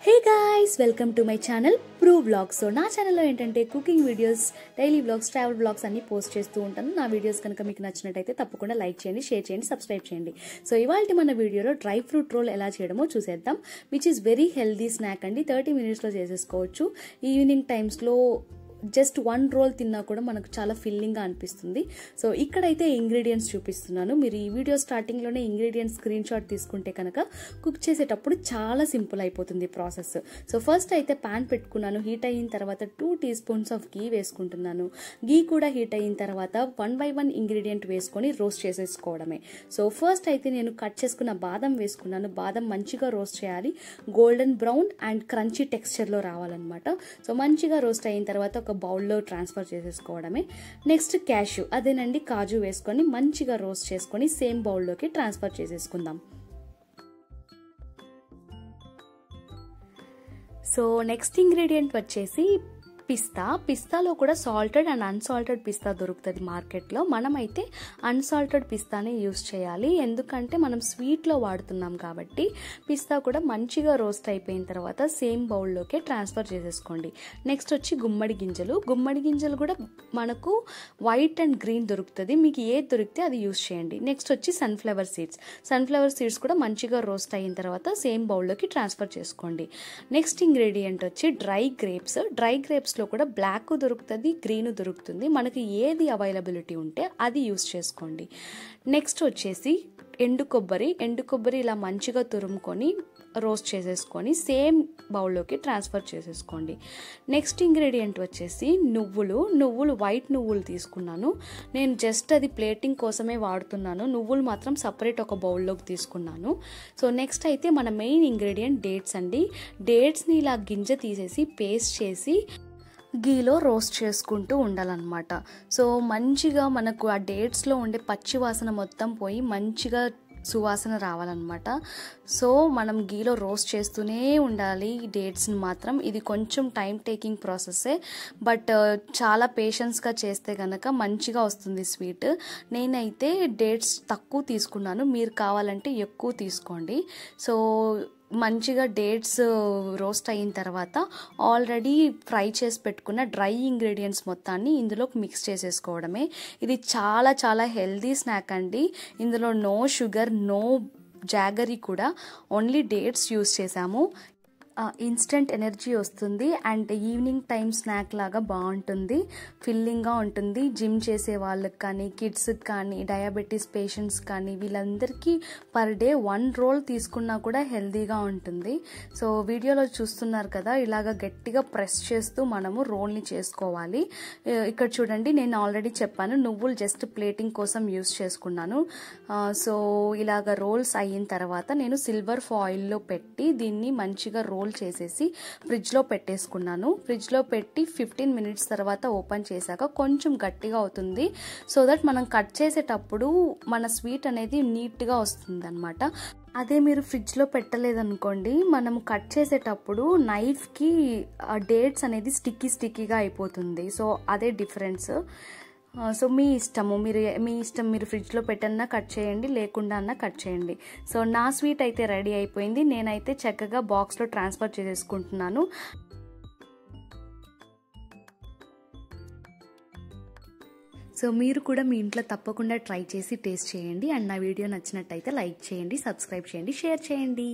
Hey guys, welcome to my channel Prue Vlogs. So na channel lo entante cooking videos, daily vlogs, travel vlogs anni post chestu untanu. Na videos kanaka meeku nachinataithe tappakunda like cheyandi, share cheyandi, subscribe cheyandi. So ivalti mana video lo dry fruit roll ela cheyadamo chuseddam, which is very healthy snack andi. 30 minutes lo chesesukovachu. Evening times lo just one roll తిన్నా కూడా మనకు చాలా filling గా అనిపిస్తుంది. So ఇక్కడైతే ingredients చూపిస్తున్నాను. మీరు ఈ వీడియో స్టార్టింగ్ లోనే ఇంగ్రీడియంట్స్ స్క్రీన్ షాట్ తీసుకుంటే కనుక కుక్ చేసేటప్పుడు చాలా సింపుల్ అయిపోతుంది ప్రాసెస్. సో ఫస్ట్ అయితే పాన్ పెట్టుకున్నాను. హీట్ అయిన తర్వాత 2 టీ స్పూన్స్ ఆఫ్ గీ వేసుకుంటున్నాను. గీ కూడా హీట్ అయిన తర్వాత 1 by 1 ఇంగ్రీడియంట్ వేసుకొని రోస్ట్ చేసేసుకోవడమే. సో ఫస్ట్ అయితే నేను కట్ చేసుకున్న బాదం వేసుకున్నాను. బాదం మంచిగా రోస్ట్ చేయాలి. Golden brown and crunchy texture లో రావాలన్నమాట. సో మంచిగా రోస్ట్ అయిన తర్వాత ఒక బౌల్లో ట్రాన్స్ఫర్ చేసేసుకోవడమే. నెక్స్ట్ క్యాష్యూ, అదేనండి కాజు వేసుకొని మంచిగా రోస్ట్ చేసుకొని సేమ్ బౌల్లోకి ట్రాన్స్ఫర్ చేసేసుకుందాం. సో నెక్స్ట్ ఇంగ్రీడియంట్ వచ్చేసి పిస్తాలో కూడా సాల్టెడ్ అండ్ అన్సాల్టెడ్ పిస్తా దొరుకుతుంది మార్కెట్లో. మనమైతే అన్సాల్టెడ్ పిస్తానే యూస్ చేయాలి, ఎందుకంటే మనం స్వీట్లో వాడుతున్నాం కాబట్టి. పిస్తా కూడా మంచిగా రోస్ట్ అయిపోయిన తర్వాత సేమ్ బౌల్లోకి ట్రాన్స్ఫర్ చేసేసుకోండి. నెక్స్ట్ వచ్చి గుమ్మడి గింజలు కూడా మనకు వైట్ అండ్ గ్రీన్ దొరుకుతుంది. మీకు ఏది దొరికితే అది యూస్ చేయండి. నెక్స్ట్ వచ్చి సన్ఫ్లవర్ సీడ్స్ కూడా మంచిగా రోస్ట్ అయిన తర్వాత సేమ్ బౌల్లోకి ట్రాన్స్ఫర్ చేసుకోండి. నెక్స్ట్ ఇంగ్రీడియంట్ వచ్చి డ్రై గ్రేప్స్ లో కూడా బ్లాక్ దొరుకుతుంది, గ్రీన్ దొరుకుతుంది. మనకి ఏది అవైలబిలిటీ ఉంటే అది యూస్ చేసుకోండి. నెక్స్ట్ వచ్చేసి ఎండు కొబ్బరి ఇలా మంచిగా తురుముకొని రోస్ట్ చేసేసుకొని సేమ్ బౌల్లోకి ట్రాన్స్ఫర్ చేసేసుకోండి. నెక్స్ట్ ఇంగ్రీడియంట్ వచ్చేసి నువ్వులు వైట్ నువ్వులు తీసుకున్నాను. నేను జస్ట్ అది ప్లేటింగ్ కోసమే వాడుతున్నాను. నువ్వులు మాత్రం సపరేట్ ఒక బౌల్లోకి తీసుకున్నాను. సో నెక్స్ట్ అయితే మన మెయిన్ ఇంగ్రీడియంట్ డేట్స్ అండి. డేట్స్ని ఇలా గింజ తీసేసి పేస్ట్ చేసి గీలో రోస్ట్ చేసుకుంటూ ఉండాలన్నమాట. సో మంచిగా మనకు ఆ డేట్స్లో ఉండే పచ్చి వాసన మొత్తం పోయి మంచిగా సువాసన రావాలన్నమాట. సో మనం గీలో రోస్ట్ చేస్తూనే ఉండాలి ఈ డేట్స్ని మాత్రం. ఇది కొంచెం టైం టేకింగ్ ప్రాసెస్సే, బట్ చాలా పేషెన్స్గా చేస్తే కనుక మంచిగా వస్తుంది స్వీట్. నేనైతే డేట్స్ తక్కువ తీసుకున్నాను, మీరు కావాలంటే ఎక్కువ తీసుకోండి. సో మంచిగా డేట్స్ రోస్ట్ అయిన తర్వాత ఆల్రెడీ ఫ్రై చేసి పెట్టుకున్న డ్రై ఇంగ్రీడియంట్స్ మొత్తాన్ని ఇందులోకి మిక్స్ చేసేసుకోవడమే. ఇది చాలా చాలా హెల్దీ స్నాక్ అండి. ఇందులో నో షుగర్, నో జాగరీ, కూడా ఓన్లీ డేట్స్ యూస్ చేసాము. ఇన్స్టెంట్ ఎనర్జీ వస్తుంది అండ్ ఈవినింగ్ టైం స్నాక్ లాగా బాగుంటుంది, ఫిల్లింగ్గా ఉంటుంది. జిమ్ చేసే వాళ్ళకి కానీ, కిడ్స్కి కానీ, డయాబెటీస్ పేషెంట్స్ కానీ వీళ్ళందరికీ పర్ డే 1 రోల్ తీసుకున్నా కూడా హెల్దీగా ఉంటుంది. సో వీడియోలో చూస్తున్నారు కదా, ఇలాగ గట్టిగా ప్రెస్ చేస్తూ మనము రోల్ని చేసుకోవాలి. ఇక్కడ చూడండి, నేను ఆల్రెడీ చెప్పాను నువ్వులు జస్ట్ ప్లేటింగ్ కోసం యూస్ చేసుకున్నాను. సో ఇలాగ రోల్స్ అయిన తర్వాత నేను సిల్వర్ ఫాయిల్లో పెట్టి దీన్ని మంచిగా రోల్ చేసేసి ఫ్రిడ్జ్లో పెట్టేసుకున్నాను. ఫ్రిడ్జ్లో పెట్టి 15 మినిట్స్ తర్వాత ఓపెన్ చేశాక కొంచెం గట్టిగా అవుతుంది. సో దట్ మనం కట్ చేసేటప్పుడు మన స్వీట్ అనేది నీట్గా వస్తుంది అనమాట. అదే మీరు ఫ్రిడ్జ్లో పెట్టలేదనుకోండి, మనం కట్ చేసేటప్పుడు నైఫ్కి డేట్స్ అనేది స్టిక్కీగా అయిపోతుంది. సో అదే డిఫరెన్స్. సో మీ ఇష్టం, మీరు ఫ్రిడ్జ్లో పెట్టన్నా కట్ చేయండి, లేకుండా అన్నా కట్ చేయండి. సో నా స్వీట్ అయితే రెడీ అయిపోయింది. నేనైతే చక్కగా బాక్స్లో ట్రాన్స్ఫర్ చేసేసుకుంటున్నాను. సో మీరు కూడా మీ ఇంట్లో తప్పకుండా ట్రై చేసి టేస్ట్ చేయండి. అండ్ నా వీడియో నచ్చినట్టయితే లైక్ చేయండి, సబ్స్క్రైబ్ చేయండి, షేర్ చేయండి.